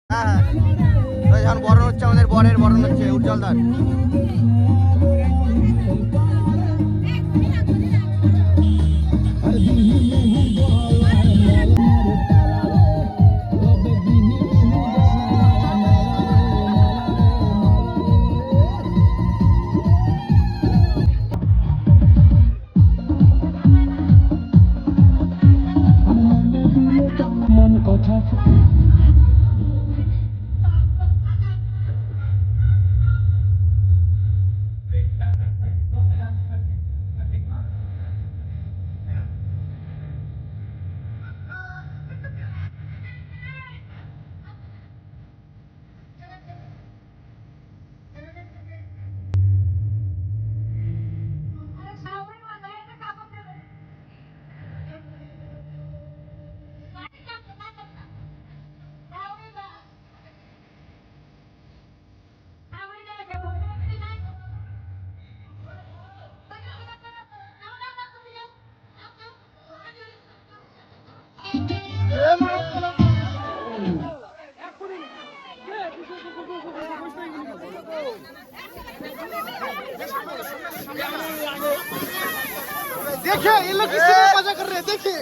হ্যাঁ হ্যাঁ যখন বরণ হচ্ছে, আমাদের বরের বরণ হচ্ছে উজ্জ্বলদার। देखिए ये लोग किसी में मजा कर रहे हैं, देखिए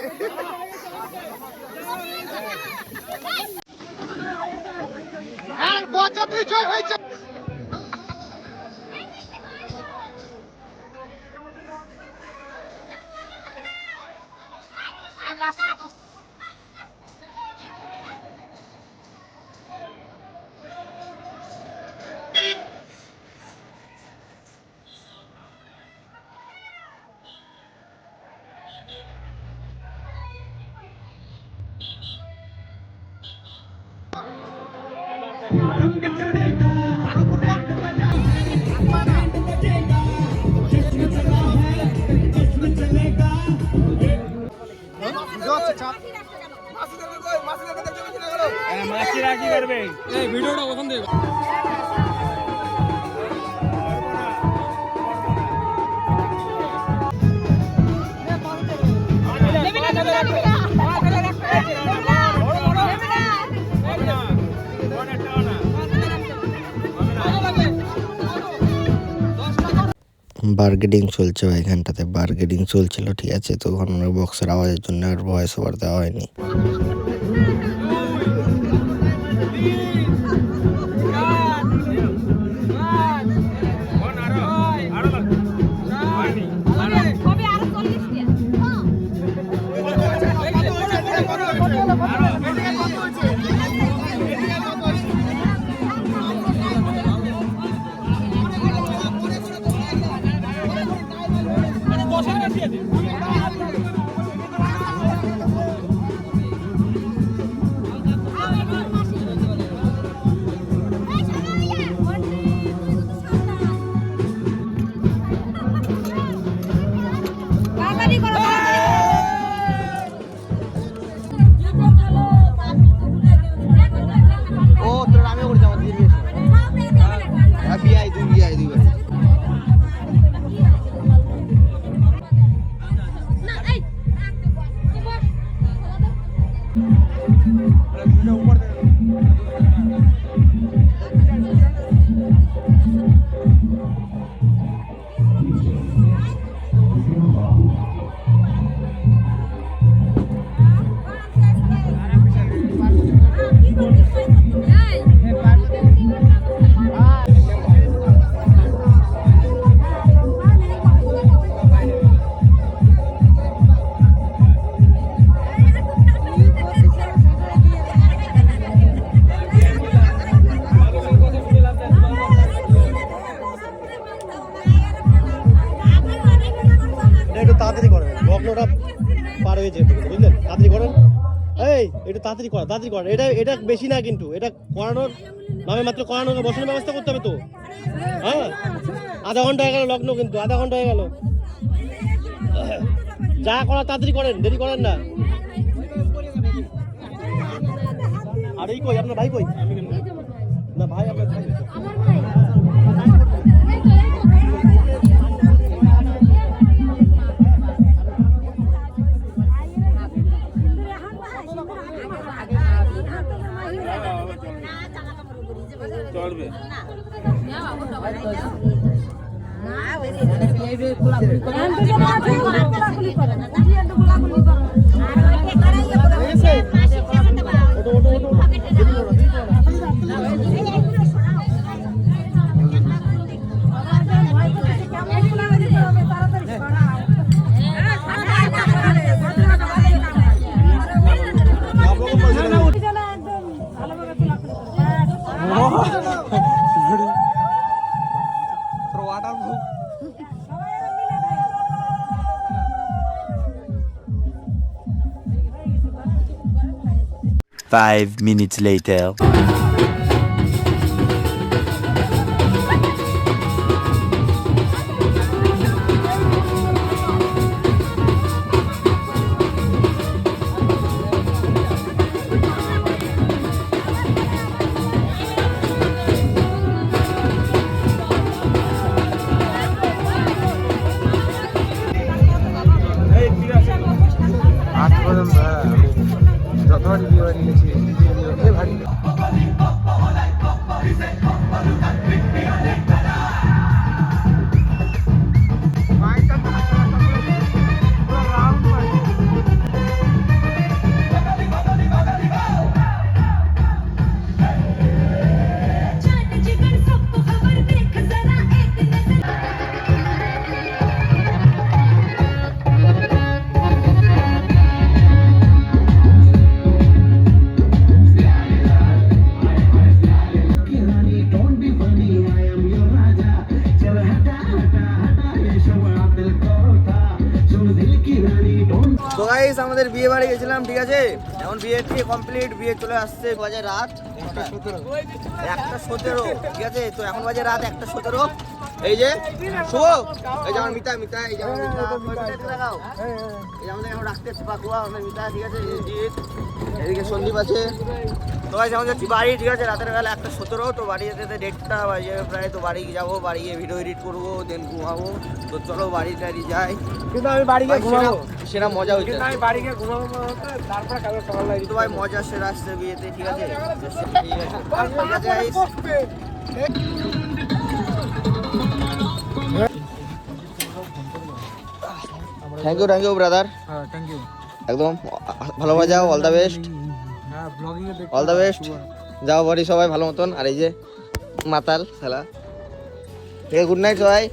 बहुत अच्छा মাছিরা কি করবে? এই ভিডিওটা ওখান থেকে বার্গেনিং চলছে এখানটাতে, বার্গেনিং চলছিল, ঠিক আছে। তো ওখানে বক্সের আওয়াজের জন্য আর ভয়েস ওভার দেওয়া হয়নি। তাড়াতাড়ি করেন, এটা বেশি না কিন্তু, এটা করানোর নামে মাত্র করানোর বসানোর ব্যবস্থা করতে হবে তো। হ্যাঁ আধা ঘন্টা হয়ে গেল লগ্ন, কিন্তু আধা ঘন্টা হয়ে গেল। যা করার তাড়াতাড়ি করেন, দেরি করেন না। আর এই কই আপনার ভাই কই? না ভাই আপনার ভাই চলবে Five minutes later. যতবারই বিয়ে বাড়ি গেছি ভারী তো গাইস আমাদের বিয়ে বাড়ি গেছিলাম, ঠিক আছে। এখন বিয়ে থেকে কমপ্লিট, বিয়ে চলে আসছে, বাজে রাত 1:17, ঠিক আছে। তো এখন বাজে রাত 1:17। এই যে শুভ, এই যে আমার মিতা, এই যে আমার মিতা, দেখাও। এই যে আমাদের এখন রাখতে পাকুয়া, আমাদের মিতা, ঠিক আছে। জিৎ, এদিকে সন্দীপ আছে। তো গাইস আমাদের বাড়ি, ঠিক আছে, রাতের বেলা 1:17। তো বাড়ি যেতে 1:30 বাজে প্রায়। তো বাড়ি যাবো, বাড়ি গিয়ে ভিডিও এডিট করবো, দেন ঘুমাবো। তো চলো বাড়ি টাড়ি যাই। কিন্তু আমি বাড়ি গিয়ে ঘুমাবো সেরা মজা হয়েছে। আমি বাড়ি গিয়ে ঘুমাবো তারপরে কালকে সকালে তো ভাই মজা সেরা আসছে বিয়েতে, ঠিক আছে। ঠিক আছে গাইস। থ্যাংক ইউ ব্রাদার, হ্যাঁ থ্যাংক ইউ একদম ভালোভাবে যাও, অল দ্য বেস্ট, হ্যাঁ blogging A all the best. যাও বাড়ি সবাই ভালো মতন। আর এই যে মাতাল খেলা, ঠিক আছে, গুড নাইট সবাই,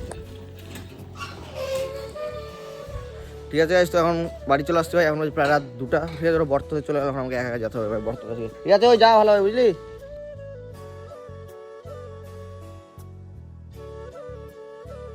ঠিক আছে গাইস। তো এখন বাড়ি চলে আসতে হয়, এখন প্রায় রাত 2টা, ঠিক আছে। বর্তমানে চলে গেল, আমাকে একা যেতে হবে ভাই বর্তমানে, ঠিক আছে। ওই যা ভালো হবে, বুঝলি।